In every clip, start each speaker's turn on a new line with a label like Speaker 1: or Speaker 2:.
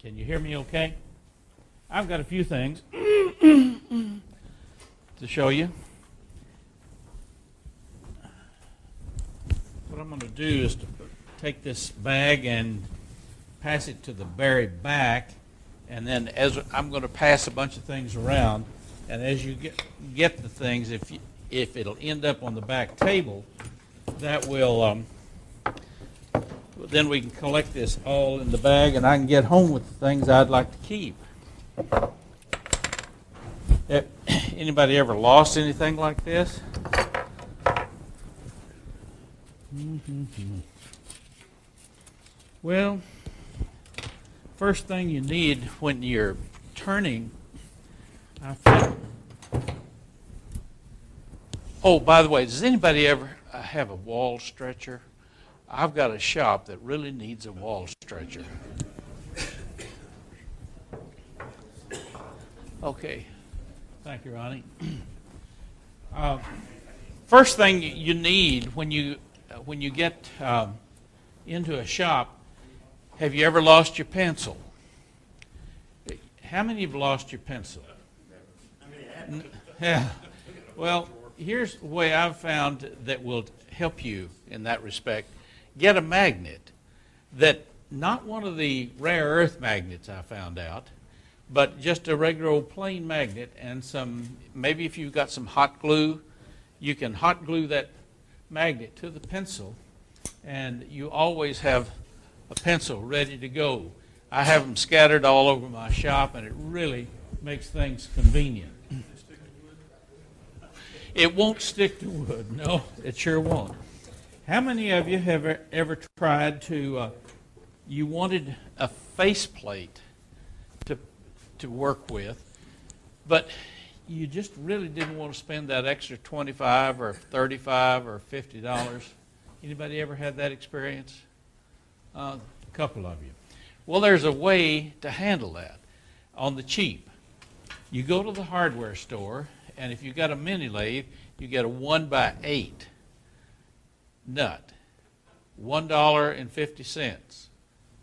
Speaker 1: Can you hear me okay? I've got a few things to show you. What I'm going to do is to take this bag and pass it to the very back, and then as I'm going to pass a bunch of things around, and as you get the things, if it'll end up on the back table, that will then we can collect this all in the bag, and I can get home with the things I'd like to keep. Anybody ever lost anything like this? Well, first thing you need when you're turning, I found. Oh, by the way, does anybody ever have a wall stretcher? I've got a shop that really needs a wall stretcher. Okay. Thank you, Ronnie. First thing you need when you get into a shop, have you ever lost your pencil? How many have lost your pencil? Yeah. Well, here's the way I've found that will help you in that respect. Get a magnet that, not one of the rare earth magnets I found out, but just a regular old plain magnet, and maybe if you've got some hot glue, you can hot glue that magnet to the pencil, and you always have a pencil ready to go. I have them scattered all over my shop, and it really makes things convenient. It won't stick to wood. No, it sure won't. How many of you have ever tried you wanted a faceplate to work with, but you just really didn't want to spend that extra $25 or $35 or $50? Anybody ever had that experience? A couple of you. Well, there's a way to handle that on the cheap. You go to the hardware store, and if you've got a mini lathe, you get a 1x8 nut, $1.50.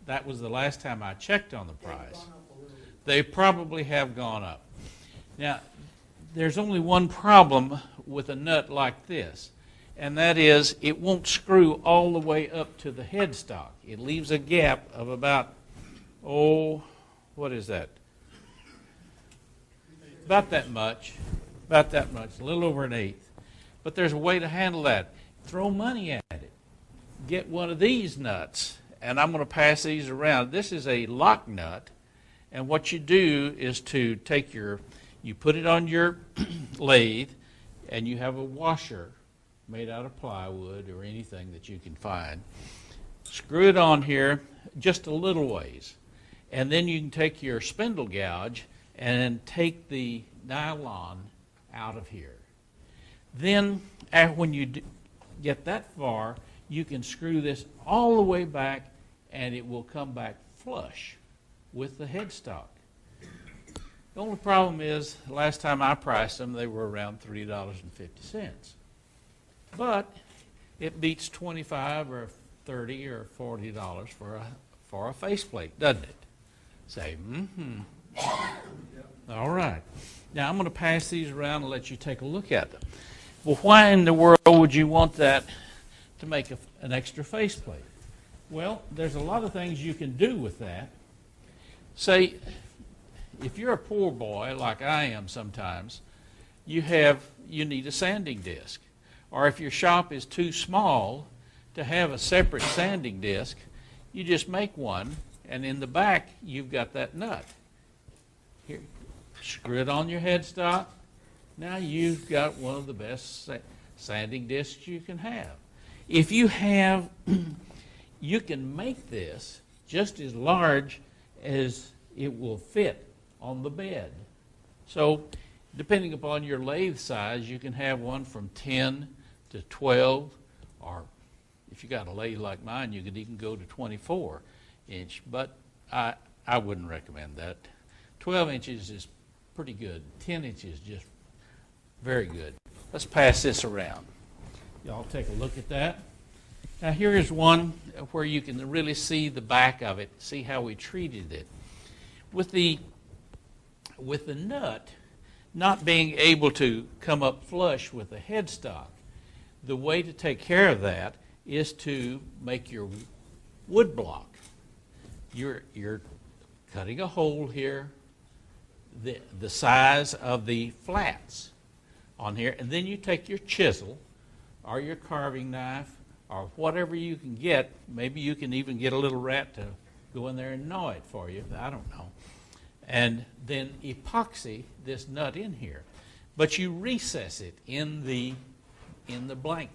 Speaker 1: That was the last time I checked on the price. They probably have gone up. Now, there's only one problem with a nut like this, and that is it won't screw all the way up to the headstock. It leaves a gap of about, what is that? About that much, a little over an eighth. But there's a way to handle that. Throw money at it. Get one of these nuts, and I'm going to pass these around. This is a lock nut, and what you do is to take you put it on your lathe, and you have a washer made out of plywood or anything that you can find. Screw it on here just a little ways, and then you can take your spindle gouge and take the nylon out of here. Then, when you get that far, you can screw this all the way back, and it will come back flush with the headstock. The only problem is, the last time I priced them, they were around $3.50. But it beats $25 or $30 or $40 for a faceplate, doesn't it? Say, All right. Now I'm going to pass these around and let you take a look at them. Well, why in the world would you want that to make an extra faceplate? Well, there's a lot of things you can do with that. Say, if you're a poor boy, like I am sometimes, you need a sanding disc. Or if your shop is too small to have a separate sanding disc, you just make one, and in the back you've got that nut. Here, screw it on your headstock. Now you've got one of the best sanding discs you can have. If you have, you can make this just as large as it will fit on the bed. So depending upon your lathe size, you can have one from 10 to 12, or if you got a lathe like mine, you could even go to 24 inch, but I wouldn't recommend that. 12 inches is pretty good. 10 inches just very good. Let's pass this around. Y'all take a look at that. Now here is one where you can really see the back of it, see how we treated it. with the nut not being able to come up flush with the headstock, the way to take care of that is to make your wood block. You're cutting a hole here, the size of the flats on here, and then you take your chisel or your carving knife or whatever you can get. Maybe you can even get a little rat to go in there and gnaw it for you. I don't know. And then epoxy this nut in here. But you recess it in the blanket.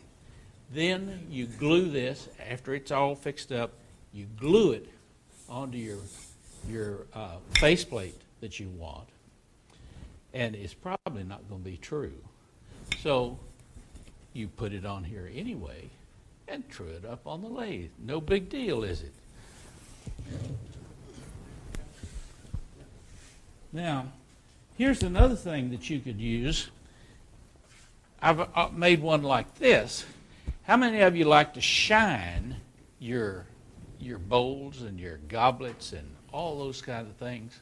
Speaker 1: Then you glue this, after it's all fixed up, you glue it onto your faceplate that you want. And it's probably not going to be true. So you put it on here anyway and true it up on the lathe. No big deal, is it? Now, here's another thing that you could use. I've made one like this. How many of you like to shine your bowls and your goblets and all those kinds of things?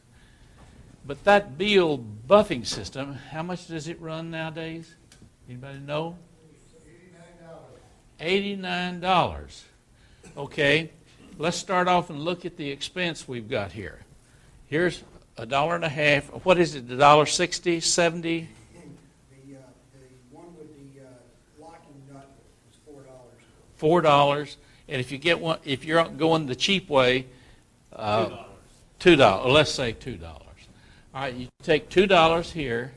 Speaker 1: But that Beal buffing system, how much does it run nowadays? Anybody know? $89. Okay, let's start off and look at the expense we've got here. Here's $1.50. What is it? $1.60, $70?
Speaker 2: The one with the locking nut is $4.
Speaker 1: $4. And if you get one, if you're going the cheap way, $2. Let's say $2. All right, you take $2 here,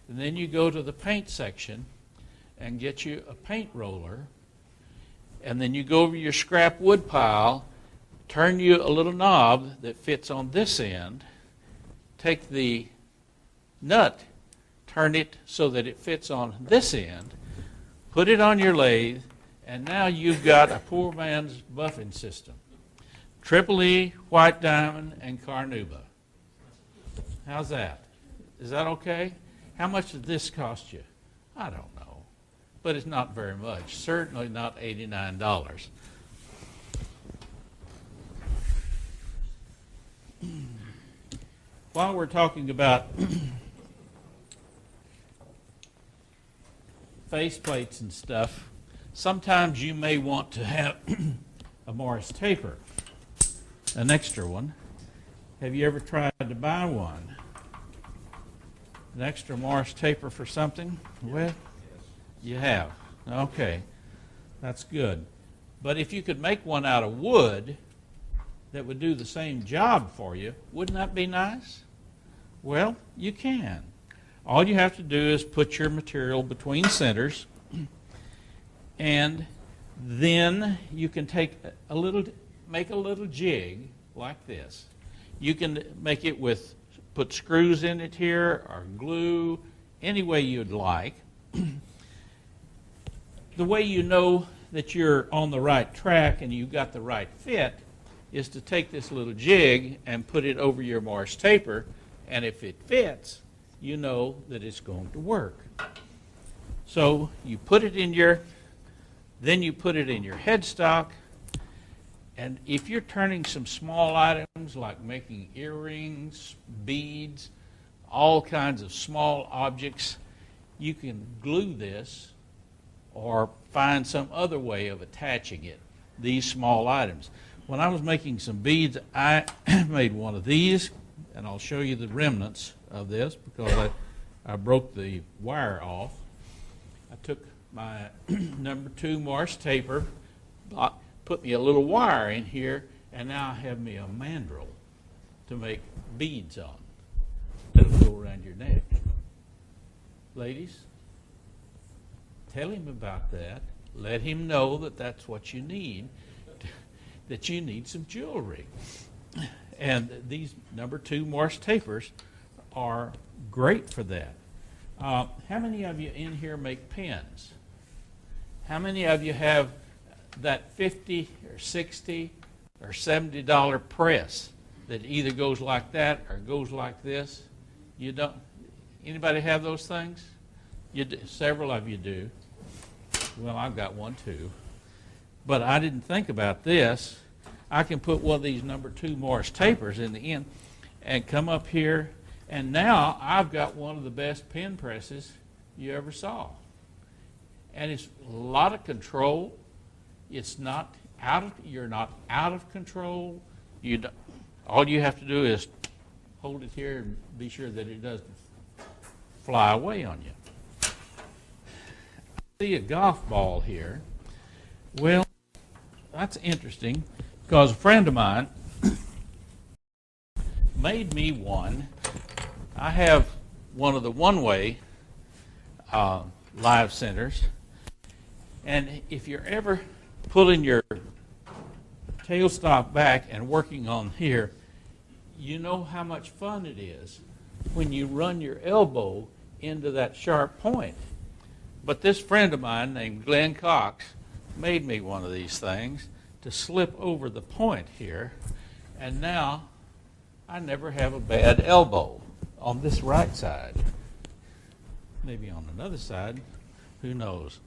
Speaker 1: and then you go to the paint section and get you a paint roller, and then you go over your scrap wood pile, turn you a little knob that fits on this end, take the nut, turn it so that it fits on this end, put it on your lathe, and now you've got a poor man's buffing system. Triple E, White Diamond, and Carnauba. How's that? Is that okay? How much did this cost you? I don't know. But it's not very much. Certainly not $89. While we're talking about face plates and stuff, sometimes you may want to have a Morris taper, an extra one. Have you ever tried to buy one? An extra Morris taper for something? Well, you have. Okay, that's good. But if you could make one out of wood that would do the same job for you, wouldn't that be nice? Well, you can. All you have to do is put your material between centers, and then you can make a little jig like this. You can make it with, put screws in it here or glue, any way you'd like. The way you know that you're on the right track and you've got the right fit is to take this little jig and put it over your Morris taper, and if it fits, you know that it's going to work. So you put it in your headstock, and if you're turning some small items like making earrings, beads, all kinds of small objects, you can glue this or find some other way of attaching it, these small items. When I was making some beads, I made one of these, and I'll show you the remnants of this because I broke the wire off. I took my number 2 Morris taper, put me a little wire in here, and now I have me a mandrel to make beads on. That'll go around your neck. Ladies, tell him about that. Let him know that that's what you need, that you need some jewelry. And these number 2 Morris tapers are great for that. How many of you in here make pens? How many of you have that $50 or $60 or $70 press that either goes like that or goes like this? You don't? Anybody have those things? You do, several of you do. Well, I've got one too. But I didn't think about this. I can put one of these number 2 Morris tapers in the end, and come up here, and now I've got one of the best pen presses you ever saw. And it's a lot of control. It's not you're not out of control. All you have to do is hold it here and be sure that it doesn't fly away on you. I see a golf ball here. Well, that's interesting because a friend of mine made me one. I have one of the one-way live centers, and if you're ever pulling your tailstock back and working on here, you know how much fun it is when you run your elbow into that sharp point. But this friend of mine named Glenn Cox made me one of these things to slip over the point here, and now I never have a bad elbow on this right side. Maybe on another side, who knows.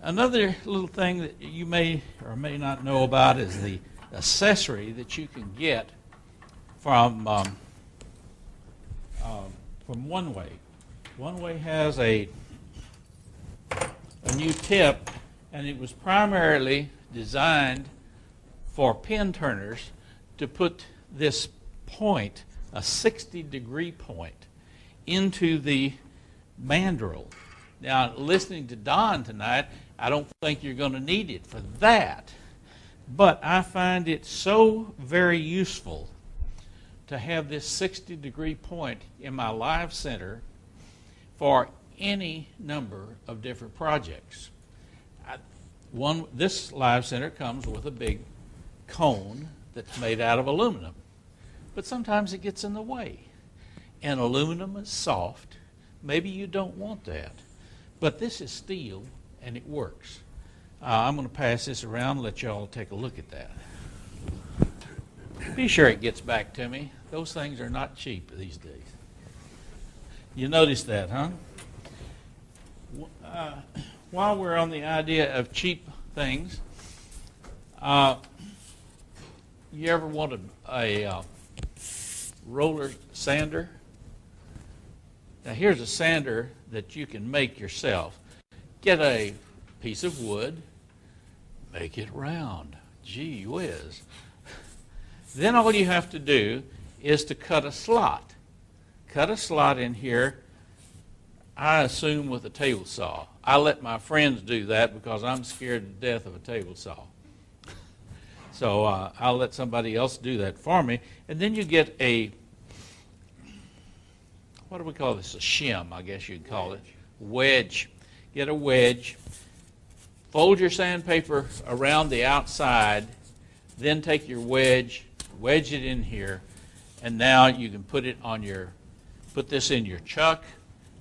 Speaker 1: Another little thing that you may or may not know about is the accessory that you can get from One Way. One Way has a new tip, and it was primarily designed for pen turners to put this point, a 60-degree point, into the mandrel. Now, listening to Don tonight, I don't think you're going to need it for that. But I find it so very useful to have this 60-degree point in my live center for any number of different projects. This live center comes with a big cone that's made out of aluminum. But sometimes it gets in the way. And aluminum is soft. Maybe you don't want that. But this is steel, and it works. I'm going to pass this around and let you all take a look at that. Be sure it gets back to me. Those things are not cheap these days. You notice that, huh? While we're on the idea of cheap things, you ever wanted a roller sander? Now here's a sander that you can make yourself. Get a piece of wood, make it round. Gee whiz. Then all you have to do is to cut a slot. Cut a slot in here, I assume with a table saw. I let my friends do that because I'm scared to death of a table saw. So I'll let somebody else do that for me. And then you get a, what do we call this? A shim, I guess you'd call it. Wedge. Get a wedge. Fold your sandpaper around the outside. Then take your wedge, wedge it in here, and now you can put it on put this in your chuck,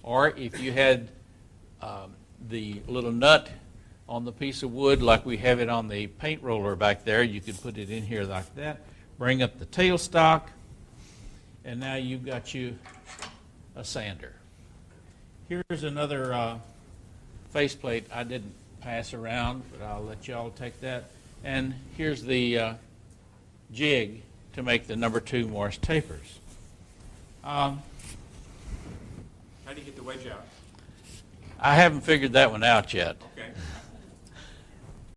Speaker 1: or if you had the little nut on the piece of wood like we have it on the paint roller back there, you could put it in here like that. Bring up the tailstock, and now you've got you a sander. Here's another faceplate I didn't pass around, but I'll let y'all take that. And here's the jig to make the number 2 Morse tapers.
Speaker 3: How do you get the wedge out?
Speaker 1: I haven't figured that one out yet.
Speaker 3: Okay.